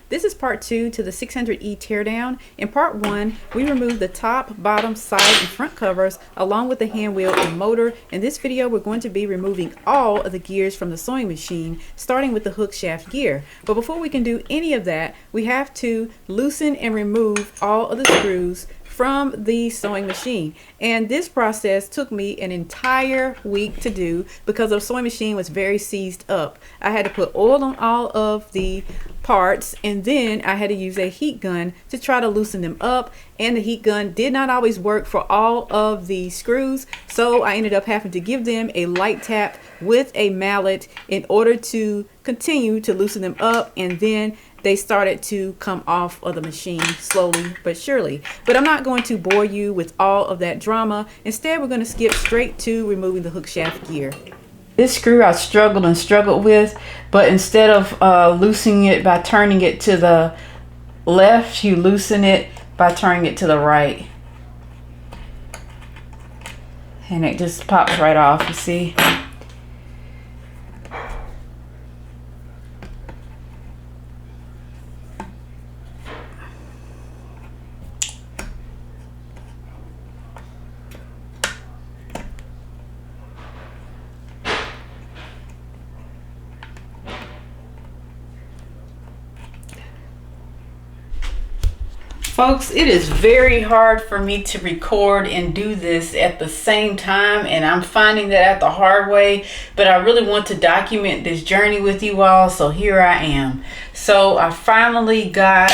This is part 2 to the 600E teardown. In part 1, we removed the top, bottom, side, and front covers along with the hand wheel and motor. In this video, we're going to be removing all of the gears from the sewing machine, starting with the hook shaft gear. But before we can do any of that, we have to loosen and remove all of the screws from the sewing machine, and this process took me an entire week to do because the sewing machine was very seized up. I had to put oil on all of the parts, and then I had to use a heat gun to try to loosen them up, and the heat gun did not always work for all of the screws, so I ended up having to give them a light tap with a mallet in order to continue to loosen them up, and then they started to come off of the machine slowly but surely. But I'm not going to bore you with all of that drama. Instead, we're going to skip straight to removing the hook shaft gear. This screw I struggled with, but instead of loosening it by turning it to the left, you loosen it by turning it to the right. And it just pops right off, you see? Folks, it is very hard for me to record and do this at the same time, and I'm finding that out the hard way, but I really want to document this journey with you all, so here I am. So I finally got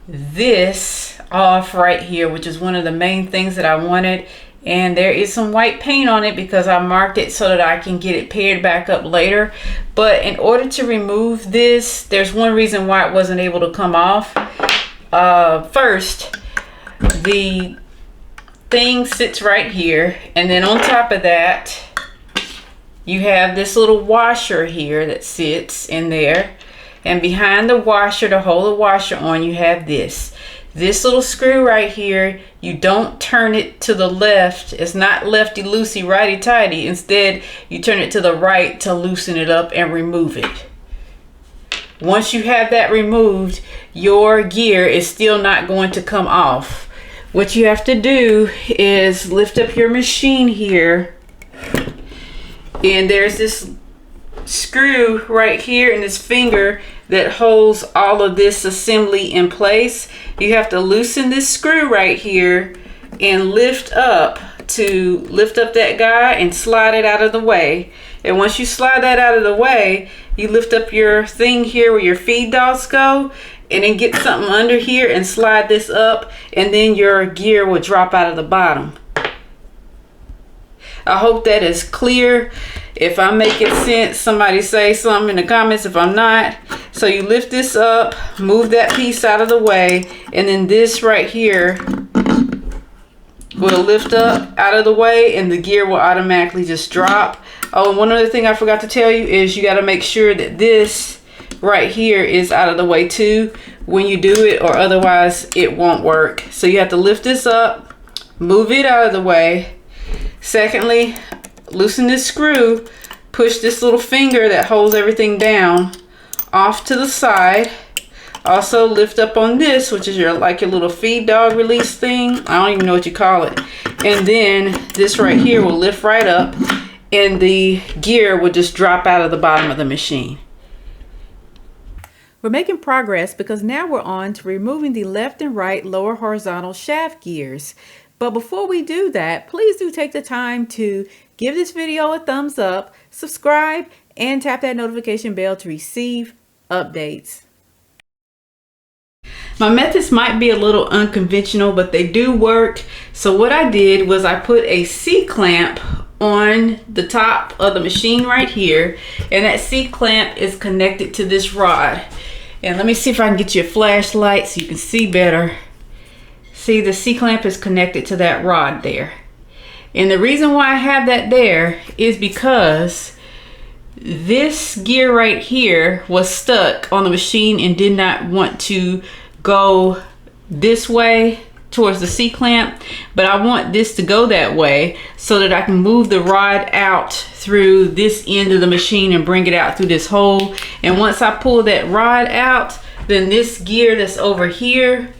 this off right here, which is one of the main things that I wanted, and there is some white paint on it because I marked it so that I can get it paired back up later. But in order to remove this, there's one reason why it wasn't able to come off. First, the thing sits right here, and then on top of that you have this little washer here that sits in there, and behind the washer to hold the washer on, you have this little screw right here. You don't turn it to the left. It's not lefty loosey righty tighty. Instead, you turn it to the right to loosen it up and remove it. Once you have that removed, your gear is still not going to come off. What you have to do is lift up your machine here, and there's this screw right here in this finger that holds all of this assembly in place. You have to loosen this screw right here and lift up that guy and slide it out of the way. And once you slide that out of the way, you lift up your thing here where your feed dogs go, and then get something under here and slide this up, and then your gear will drop out of the bottom. I hope that is clear. If I'm making sense, somebody say something in the comments if I'm not. So you lift this up, move that piece out of the way, and then this right here will lift up out of the way, and the gear will automatically just drop. Oh, and one other thing I forgot to tell you is you got to make sure that this right here is out of the way too when you do it, or otherwise it won't work. So you have to lift this up, move it out of the way. Secondly, loosen this screw, push this little finger that holds everything down off to the side. Also lift up on this, which is your little feed dog release thing. I don't even know what you call it. And then this right here will lift right up, and the gear will just drop out of the bottom of the machine. We're making progress because now we're on to removing the left and right lower horizontal shaft gears. But before we do that, please do take the time to give this video a thumbs up, subscribe, and tap that notification bell to receive updates. My methods might be a little unconventional, but they do work. So what I did was I put a C-clamp on the top of the machine right here, and that C-clamp is connected to this rod. And let me see if I can get you a flashlight so you can see better. See, the C-clamp is connected to that rod there. And the reason why I have that there is because this gear right here was stuck on the machine and did not want to go this way towards the C-clamp, but I want this to go that way so that I can move the rod out through this end of the machine and bring it out through this hole. And once I pull that rod out, then this gear that's over here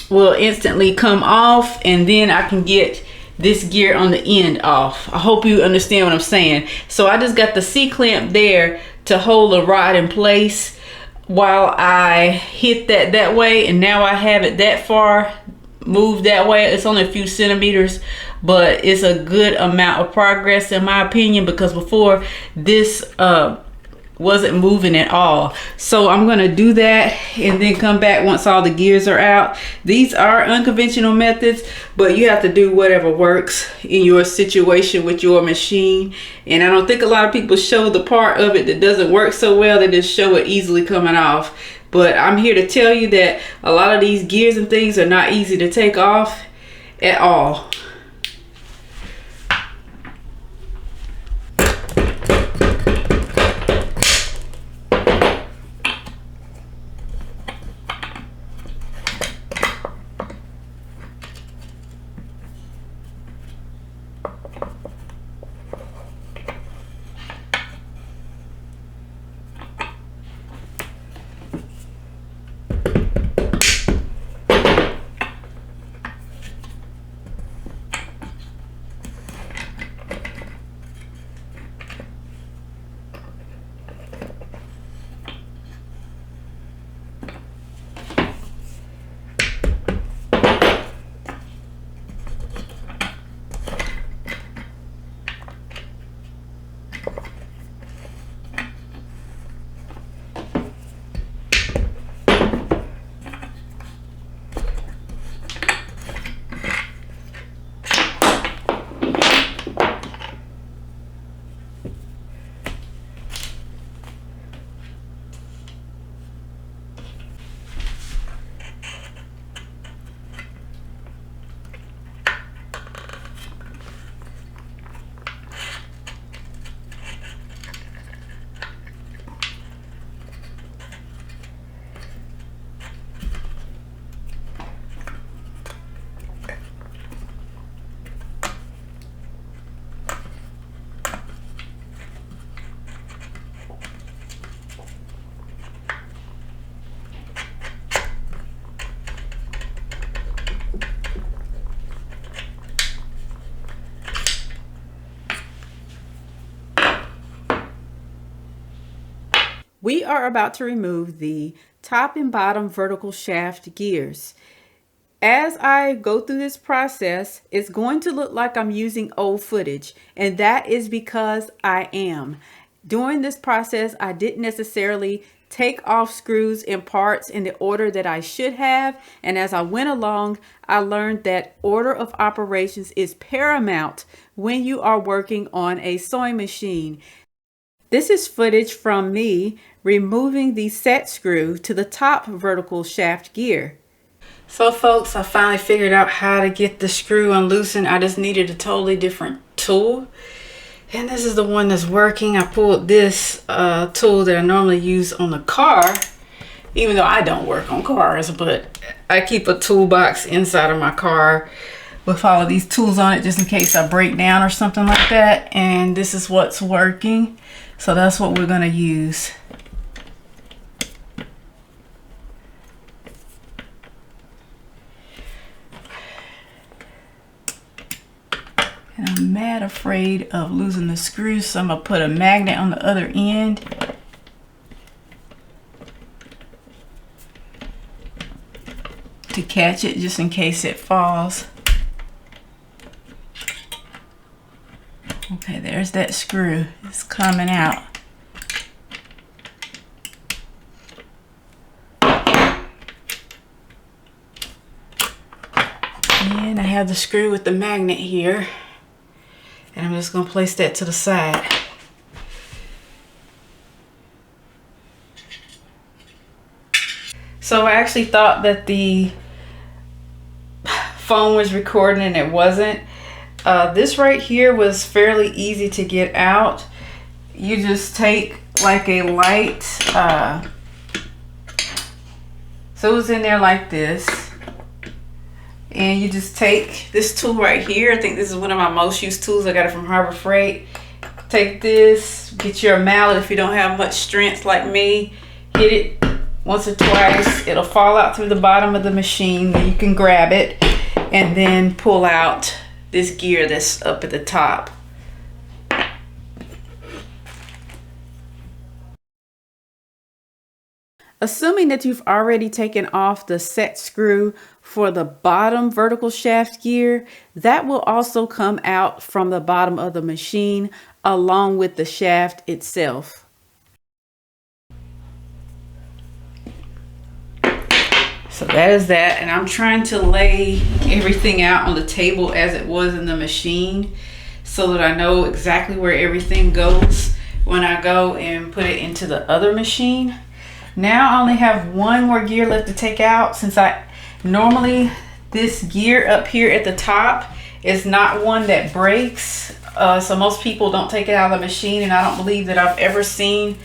will instantly come off, and then I can get this gear on the end off. I hope you understand what I'm saying. So I just got the C-clamp there to hold the rod in place while I hit that way, and now I have it that far moved that way. It's only a few centimeters, but it's a good amount of progress in my opinion, because before this wasn't moving at all. So I'm gonna do that and then come back once all the gears are out. These are unconventional methods, but you have to do whatever works in your situation with your machine. And I don't think a lot of people show the part of it that doesn't work so well. They just show it easily coming off. But I'm here to tell you that a lot of these gears and things are not easy to take off at all. We are about to remove the top and bottom vertical shaft gears. As I go through this process, it's going to look like I'm using old footage, and that is because I am. During this process, I didn't necessarily take off screws and parts in the order that I should have, and as I went along, I learned that order of operations is paramount when you are working on a sewing machine. This is footage from me removing the set screw to the top vertical shaft gear. So folks, I finally figured out how to get the screw unloosened. I just needed a totally different tool. And this is the one that's working. I pulled this tool that I normally use on the car, even though I don't work on cars, but I keep a toolbox inside of my car with all of these tools on it just in case I break down or something like that. And this is what's working. So that's what we're gonna use. And I'm mad afraid of losing the screws, so I'm gonna put a magnet on the other end. To catch it just in case it falls. Okay, there's that screw. It's coming out. And I have the screw with the magnet here. And I'm just going to place that to the side. So I actually thought that the phone was recording and it wasn't. This right here was fairly easy to get out. You just take like a light, so it was in there like this. And you just take this tool right here. I think this is one of my most used tools. I got it from Harbor Freight. Take this, get your mallet if you don't have much strength like me. Hit it once or twice, it'll fall out through the bottom of the machine. You can grab it and then pull out this gear that's up at the top. Assuming that you've already taken off the set screw for the bottom vertical shaft gear, that will also come out from the bottom of the machine along with the shaft itself. So that is that, and I'm trying to lay everything out on the table as it was in the machine so that I know exactly where everything goes when I go and put it into the other machine. Now I only have one more gear left to take out, since normally this gear up here at the top is not one that breaks. So most people don't take it out of the machine, and I don't believe that I've ever seen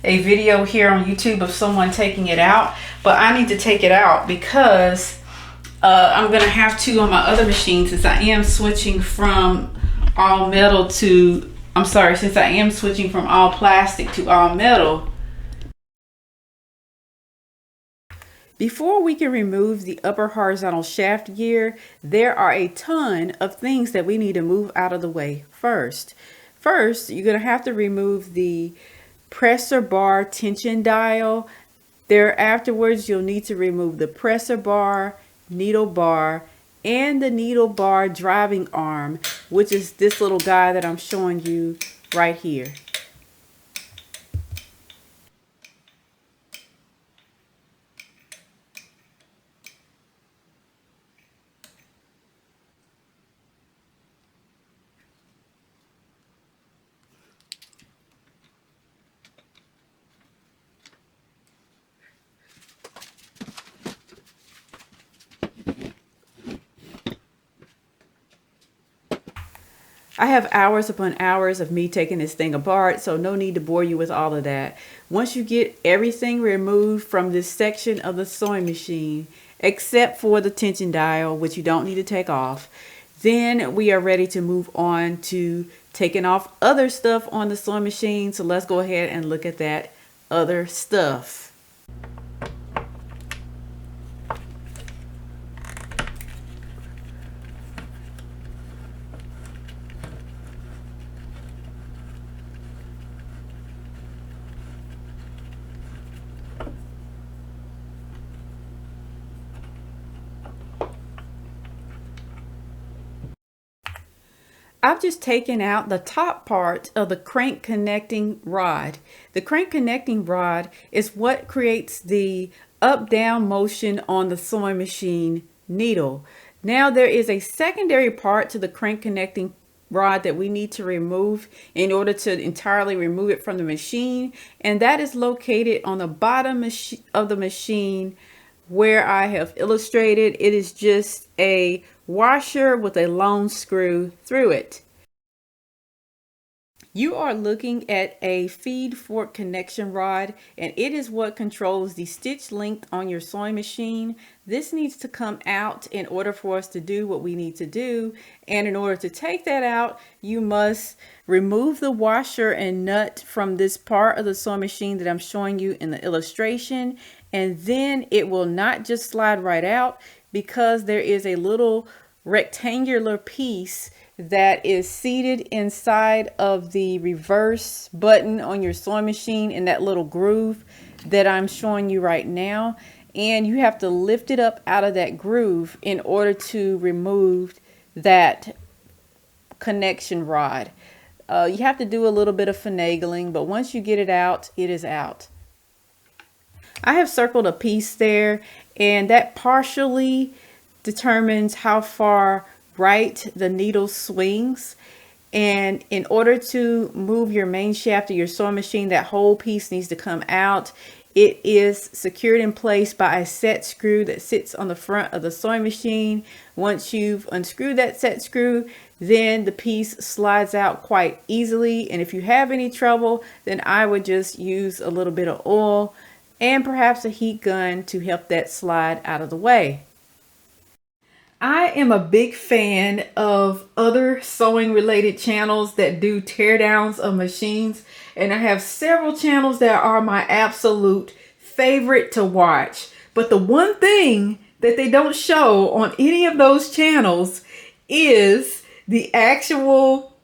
a video here on YouTube of someone taking it out. But I need to take it out because I'm gonna have to on my other machine, since I am switching from all metal to, since I am switching from all plastic to all metal. Before we can remove the upper horizontal shaft gear, there are a ton of things that we need to move out of the way first. First, you're going to have to remove the presser bar tension dial. Afterwards, you'll need to remove the presser bar, needle bar, and the needle bar driving arm, which is this little guy that I'm showing you right here. I have hours upon hours of me taking this thing apart, so no need to bore you with all of that. Once you get everything removed from this section of the sewing machine, except for the tension dial, which you don't need to take off, then we are ready to move on to taking off other stuff on the sewing machine. So let's go ahead and look at that other stuff. I've just taken out the top part of the crank connecting rod. The crank connecting rod is what creates the up-down motion on the sewing machine needle. Now there is a secondary part to the crank connecting rod that we need to remove in order to entirely remove it from the machine, and that is located on the bottom of the machine where I have illustrated. It is just a washer with a long screw through it. You are looking at a feed fork connection rod, and it is what controls the stitch length on your sewing machine. This needs to come out in order for us to do what we need to do, and in order to take that out, you must remove the washer and nut from this part of the sewing machine that I'm showing you in the illustration, and then it will not just slide right out, because there is a little rectangular piece that is seated inside of the reverse button on your sewing machine in that little groove that I'm showing you right now, and you have to lift it up out of that groove in order to remove that connection rod. You have to do a little bit of finagling, but once you get it out, it is out. I have circled a piece there, and that partially determines how far right the needle swings. And in order to move your main shaft of your sewing machine, that whole piece needs to come out. It is secured in place by a set screw that sits on the front of the sewing machine. Once you've unscrewed that set screw, then the piece slides out quite easily. And if you have any trouble, then I would just use a little bit of oil and perhaps a heat gun to help that slide out of the way. I am a big fan of other sewing related channels that do teardowns of machines, and I have several channels that are my absolute favorite to watch. But the one thing that they don't show on any of those channels is the actual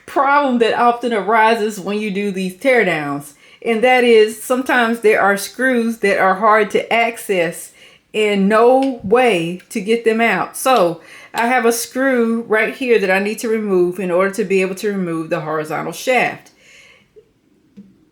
problem that often arises when you do these teardowns. And that is, sometimes there are screws that are hard to access and no way to get them out. So I have a screw right here that I need to remove in order to be able to remove the horizontal shaft.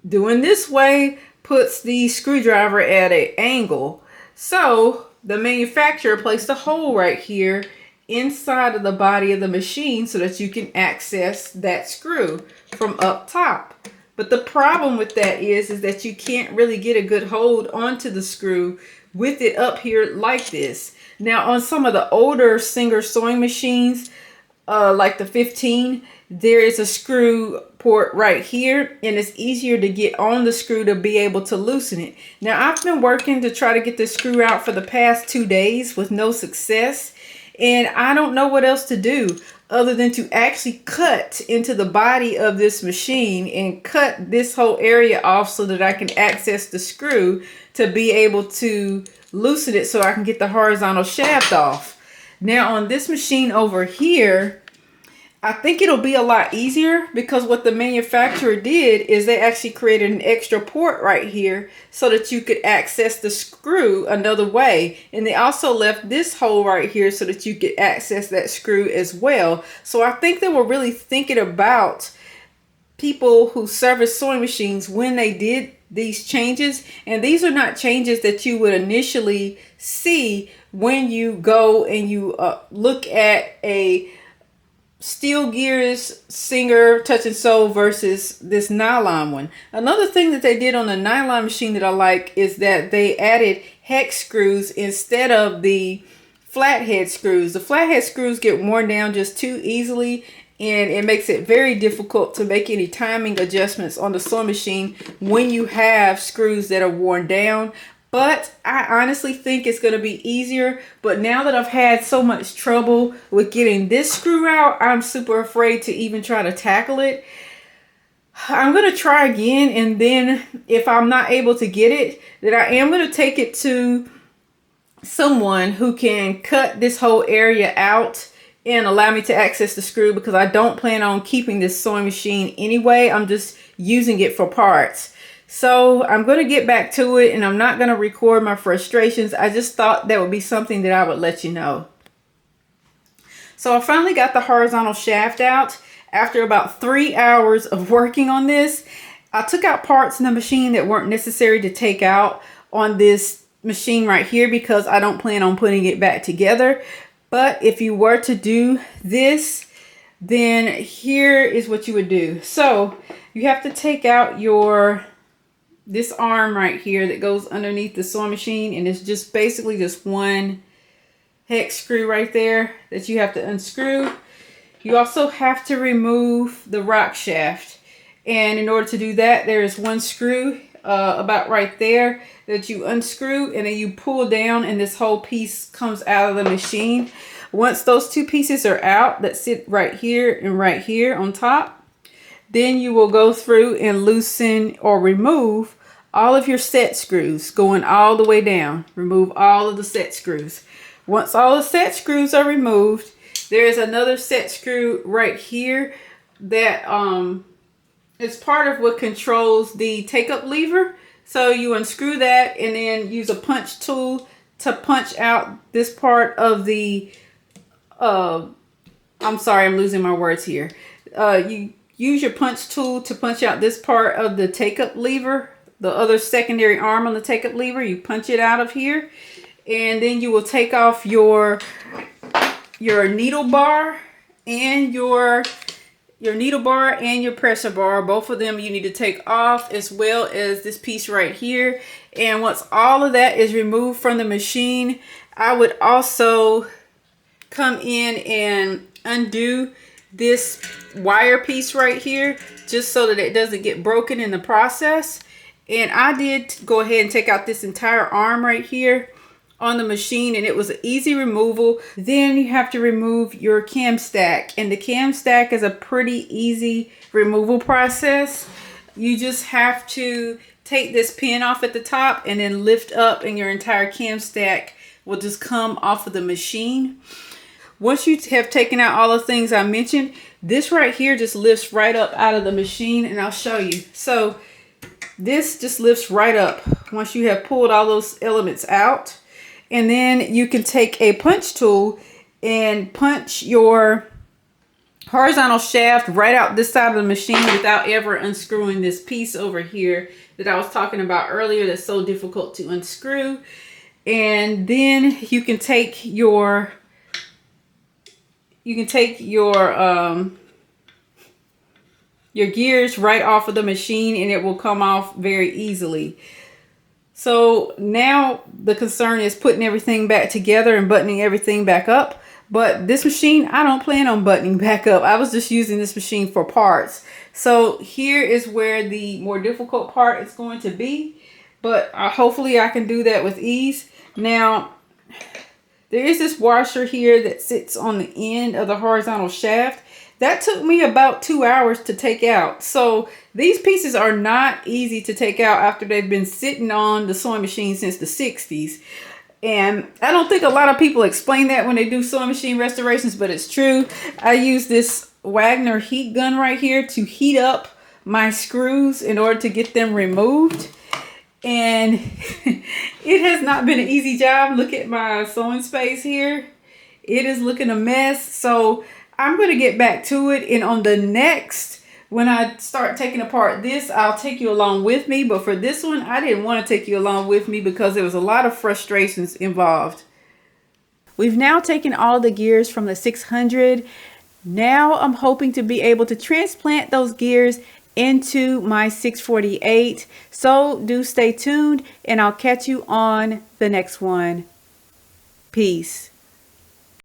Doing this way puts the screwdriver at an angle. So the manufacturer placed a hole right here inside of the body of the machine so that you can access that screw from up top. But the problem with that is that you can't really get a good hold onto the screw with it up here like this. Now on some of the older Singer sewing machines, like the 15, there is a screw port right here, and it's easier to get on the screw to be able to loosen it. Now I've been working to try to get this screw out for the past 2 days with no success, and I don't know what else to do other than to actually cut into the body of this machine and cut this whole area off so that I can access the screw to be able to loosen it so I can get the horizontal shaft off. Now on this machine over here, I think it'll be a lot easier because what the manufacturer did is they actually created an extra port right here so that you could access the screw another way. And they also left this hole right here so that you could access that screw as well. So I think they were really thinking about people who service sewing machines when they did these changes. And these are not changes that you would initially see when you go and you look at a Steel Gears Singer Touch and Sew versus this nylon one. Another thing that they did on the nylon machine that I like is that they added hex screws instead of the flathead screws. The flathead screws get worn down just too easily, and it makes it very difficult to make any timing adjustments on the sewing machine when you have screws that are worn down. But I honestly think it's going to be easier. But now that I've had so much trouble with getting this screw out, I'm super afraid to even try to tackle it. I'm going to try again, and then if I'm not able to get it, then I am going to take it to someone who can cut this whole area out and allow me to access the screw, because I don't plan on keeping this sewing machine anyway. I'm just using it for parts. So I'm going to get back to it, and I'm not going to record my frustrations. I just thought that would be something that I would let you know. So I finally got the horizontal shaft out after about 3 hours of working on this. I took out parts in the machine that weren't necessary to take out on this machine right here because I don't plan on putting it back together. But if you were to do this, then here is what you would do. So you have to take out this arm right here that goes underneath the sewing machine, and it's just basically just one hex screw right there that you have to unscrew. You also have to remove the rock shaft, and in order to do that, there is one screw about right there that you unscrew, and then you pull down, and this whole piece comes out of the machine. Once those two pieces are out that sit right here and right here on top, then you will go through and loosen or remove all of your set screws going all the way down. Remove all of the set screws. Once all the set screws are removed, there is another set screw right here that is part of what controls the take-up lever. So you unscrew that and then use a punch tool to punch out this part of the, I'm sorry, I'm losing my words here. You use your punch tool to punch out this part of the take-up lever, the other secondary arm on the take-up lever. You punch it out of here, and then you will take off your needle bar and your needle bar and your pressure bar. Both of them you need to take off, as well as this piece right here. And once all of that is removed from the machine, I would also come in and undo this wire piece right here, just so that it doesn't get broken in the process. And I did go ahead and take out this entire arm right here on the machine, and it was an easy removal. Then you have to remove your cam stack, and the cam stack is a pretty easy removal process. you just have to take this pin off at the top and then lift up, and your entire cam stack will just come off of the machine. Once you have taken out all the things I mentioned, this right here just lifts right up out of the machine, and I'll show you. So this just lifts right up once you have pulled all those elements out. And then you can take a punch tool and punch your horizontal shaft right out this side of the machine without ever unscrewing this piece over here that I was talking about earlier that's so difficult to unscrew. And then you can take your gears right off of the machine, and it will come off very easily. So now the concern is putting everything back together and buttoning everything back up. But this machine, I don't plan on buttoning back up. I was just using this machine for parts. So here is where the more difficult part is going to be. But hopefully I can do that with ease. Now, there is this washer here that sits on the end of the horizontal shaft. That took me about 2 hours to take out. So these pieces are not easy to take out after they've been sitting on the sewing machine since the 60s. And I don't think a lot of people explain that when they do sewing machine restorations, but it's true. I use this Wagner heat gun right here to heat up my screws in order to get them removed. And it has not been an easy job. Look at my sewing space here. It is looking a mess. So I'm going to get back to it. And on the next, when I start taking apart this, I'll take you along with me. But for this one, I didn't want to take you along with me because there was a lot of frustrations involved. We've now taken all the gears from the 600. Now I'm hoping to be able to transplant those gears into my 648. So do stay tuned, and I'll catch you on the next one. Peace.